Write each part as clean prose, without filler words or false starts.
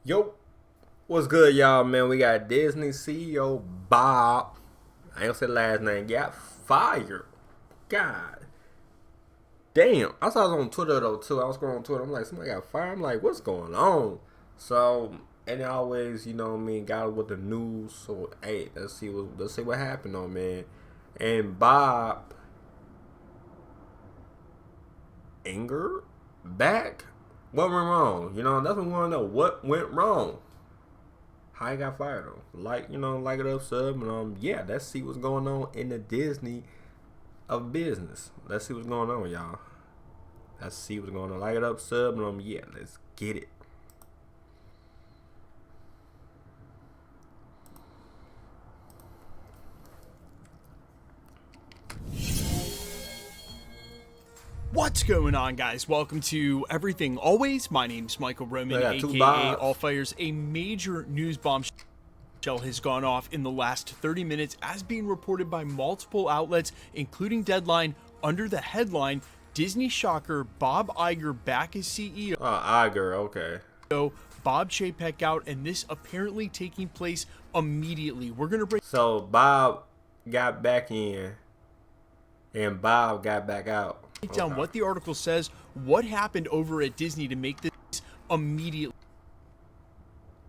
Yo, what's good, y'all, man? We got Disney CEO Bob. I ain't gonna say the last name. Got fired. God damn. I saw it on Twitter, though, too. I was going on Twitter. I'm like, somebody got fired. I'm like, what's going on? So, and they always, you know what I mean, got with the news. So, hey, let's see what happened, though, man. And Bob Iger back. What went wrong? You know, that's what we want to know. What went wrong? How he got fired though. Like, you know, like it up, sub, and yeah, let's see what's going on in the Disney of business. Let's see what's going on, y'all. Let's see what's going on. Like it up, sub, and yeah, let's get it. What's going on, guys? Welcome to Everything Always. My name's Michael Roman, aka All Fires. A major news bombshell has gone off in the last 30 minutes as being reported by multiple outlets, including Deadline, under the headline, Disney shocker, Bob Iger back as CEO. Iger, okay. Bob CHAPEK out, and this apparently taking place immediately. We're going to break... So, Bob got back in, and Bob got back out. Down what the article says, what happened over at Disney to make this immediately.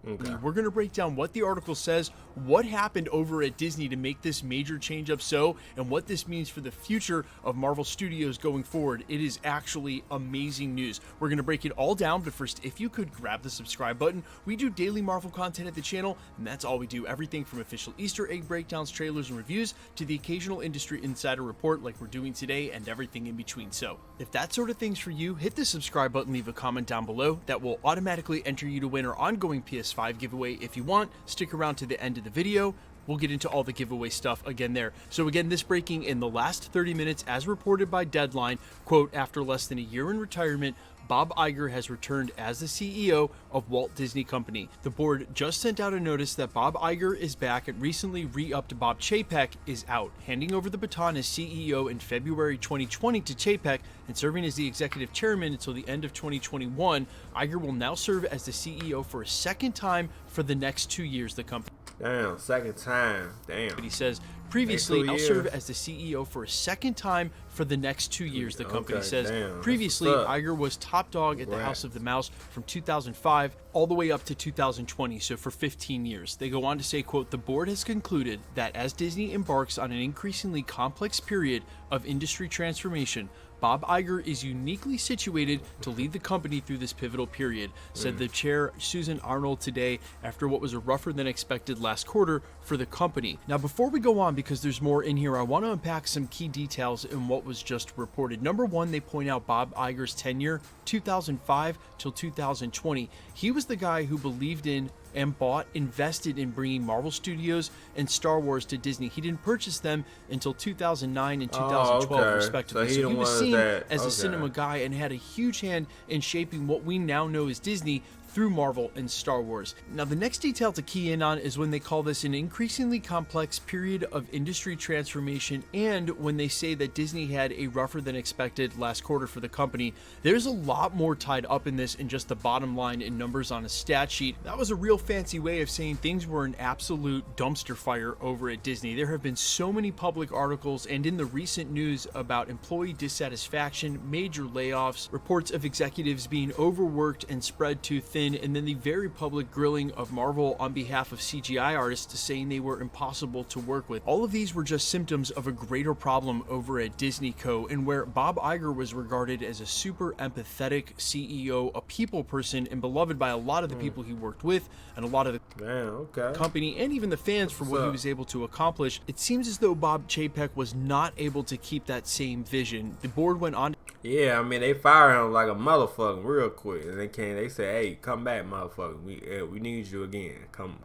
Okay. We're going to break down what the article says, what happened over at Disney to make this major change up so, and what this means for the future of Marvel Studios going forward. It is actually amazing news. We're going to break it all down, but first, if you could grab the subscribe button. We do daily Marvel content at the channel, and that's all we do. Everything from official Easter egg breakdowns, trailers, and reviews, to the occasional industry insider report like we're doing today, and everything in between. So, if that sort of thing's for you, hit the subscribe button, leave a comment down below. That will automatically enter you to win our ongoing PS5 giveaway. If you want, stick around to the end of the video. We'll get into all the giveaway stuff again there. So again, this breaking in the last 30 minutes as reported by Deadline, quote, after less than a year in retirement, Bob Iger has returned as the CEO of Walt Disney Company. The board just sent out a notice that Bob Iger is back and recently re-upped Bob CHAPEK is out, handing over the baton as CEO in February 2020 to CHAPEK and serving as the executive chairman until the end of 2021. Iger will now serve as the CEO for a second time for the next 2 years, the company. Damn, second time. Damn. But he says, previously, I'll serve as the CEO for a second time for the next 2 years, the company says. Damn, previously, Iger was top dog at the House of the Mouse from 2005 all the way up to 2020, so for 15 years. They go on to say, quote, the board has concluded that as Disney embarks on an increasingly complex period of industry transformation, Bob Iger is uniquely situated to lead the company through this pivotal period, said the chair, Susan Arnold, today after what was a rougher than expected last quarter for the company. Now, before we go on, because there's more in here, I want to unpack some key details in what was just reported. Number one, they point out Bob Iger's tenure, 2005 till 2020. He was the guy who believed in and invested in bringing Marvel Studios and Star Wars to Disney. He didn't purchase them until 2009 and 2012, respectively. So he was seen as a cinema guy and had a huge hand in shaping what we now know as Disney through Marvel and Star Wars. Now, the next detail to key in on is when they call this an increasingly complex period of industry transformation, and when they say that Disney had a rougher than expected last quarter for the company. There's a lot more tied up in this in just the bottom line and numbers on a stat sheet. That was a real fancy way of saying things were an absolute dumpster fire over at Disney. There have been so many public articles and in the recent news about employee dissatisfaction, major layoffs, reports of executives being overworked and spread too thin, and then the very public grilling of Marvel on behalf of CGI artists saying they were impossible to work with. All of these were just symptoms of a greater problem over at Disney Co., and where Bob Iger was regarded as a super empathetic CEO, a people person, and beloved by a lot of the people he worked with and a lot of the company and even the fans for what he was able to accomplish. It seems as though Bob CHAPEK was not able to keep that same vision. The board went on. Yeah, I mean, they fired him like a motherfucker real quick, and they said, "Hey, come back, motherfucker. We need you again. Come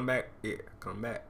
back. Yeah, come back.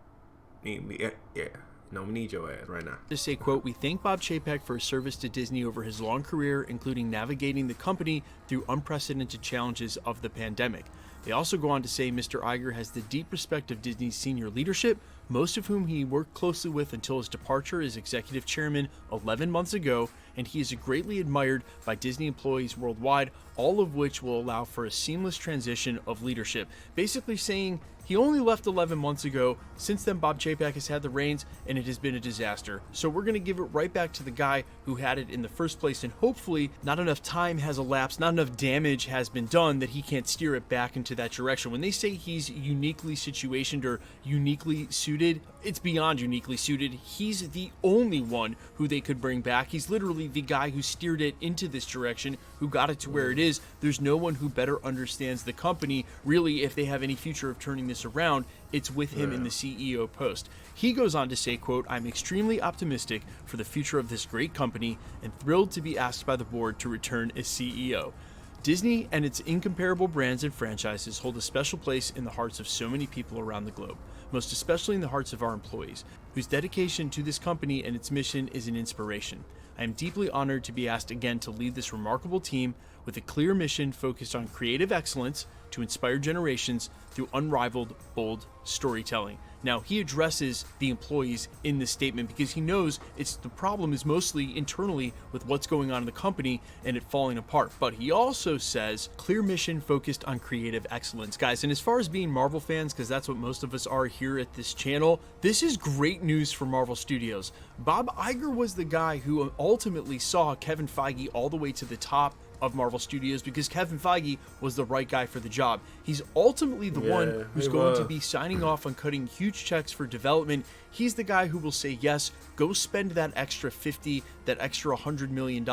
Need me. Yeah. No, we need your ass right now." To say, quote, we thank Bob CHAPEK for his service to Disney over his long career, including navigating the company through unprecedented challenges of the pandemic. They also go on to say Mr. Iger has the deep respect of Disney's senior leadership, most of whom he worked closely with until his departure as executive chairman 11 months ago, and he is greatly admired by Disney employees worldwide, all of which will allow for a seamless transition of leadership. Basically saying he only left 11 months ago. Since then, Bob Chapek has had the reins, and it has been a disaster. So we're going to give it right back to the guy who had it in the first place, and hopefully not enough time has elapsed, not enough damage has been done that he can't steer it back into that direction. When they say he's uniquely situationed or uniquely suited, it's beyond uniquely suited. He's the only one who they could bring back. He's literally the guy who steered it into this direction, who got it to where it is. There's no one who better understands the company. Really, if they have any future of turning this around, it's with him in the CEO post. He goes on to say, quote, "I'm extremely optimistic for the future of this great company and thrilled to be asked by the board to return as CEO. Disney and its incomparable brands and franchises hold a special place in the hearts of so many people around the globe, most especially in the hearts of our employees, whose dedication to this company and its mission is an inspiration. I am deeply honored to be asked again to lead this remarkable team with a clear mission focused on creative excellence to inspire generations through unrivaled, bold storytelling." Now, he addresses the employees in this statement because he knows the problem is mostly internally with what's going on in the company and it falling apart. But he also says, clear mission focused on creative excellence. Guys, and as far as being Marvel fans, because that's what most of us are here at this channel, this is great news for Marvel Studios. Bob Iger was the guy who ultimately saw Kevin Feige all the way to the top of Marvel Studios because Kevin Feige was the right guy for the job. He's ultimately the one who's going to be signing off on cutting huge checks for development. He's the guy who will say, yes, go spend that extra 50, that extra $100 million,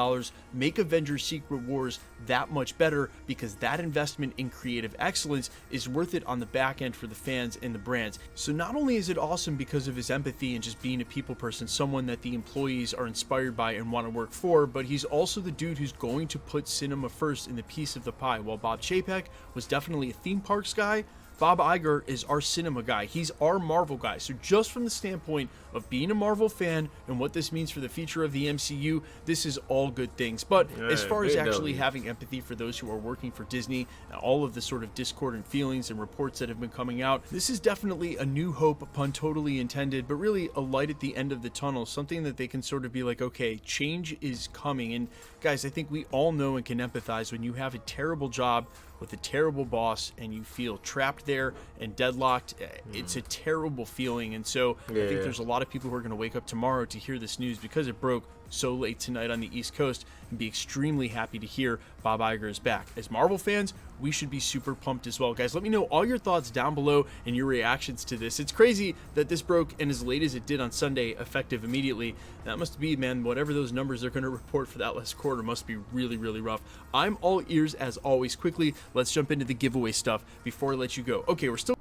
make Avengers Secret Wars that much better, because that investment in creative excellence is worth it on the back end for the fans and the brands. So not only is it awesome because of his empathy and just being a people person, someone that the employees are inspired by and want to work for, but he's also the dude who's going to put cinema first in the piece of the pie. While Bob Chapek was definitely a theme parks guy, Bob Iger is our cinema guy. He's our Marvel guy. So just from the standpoint of being a Marvel fan and what this means for the future of the MCU, this is all good things. But as far as actually having empathy for those who are working for Disney, all of the sort of discordant feelings and reports that have been coming out, this is definitely a new hope, pun totally intended, but really a light at the end of the tunnel, something that they can sort of be like, okay, change is coming. And guys, I think we all know and can empathize when you have a terrible job with a terrible boss and you feel trapped there and deadlocked. It's a terrible feeling. And so I think there's a lot of people who are going to wake up tomorrow to hear this news because it broke so late tonight on the East Coast and be extremely happy to hear Bob Iger is back. As Marvel fans, we should be super pumped as well. Guys, let me know all your thoughts down below and your reactions to this. It's crazy that this broke and as late as it did on Sunday, effective immediately. That must be, man, whatever those numbers are going to report for that last quarter must be really, really rough. I'm all ears as always. Quickly, let's jump into the giveaway stuff before I let you go. Okay, we're still...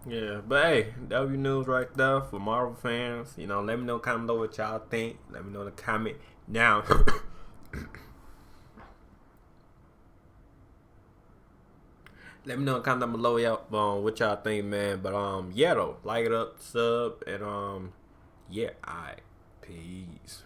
Yeah, but hey, W news right there for Marvel fans. You know, let me know comment below what y'all think. Let me know in the comment now. Let me know in the comment below y'all what y'all think, man. But yeah though, like it up, sub, and yeah, alright, peace.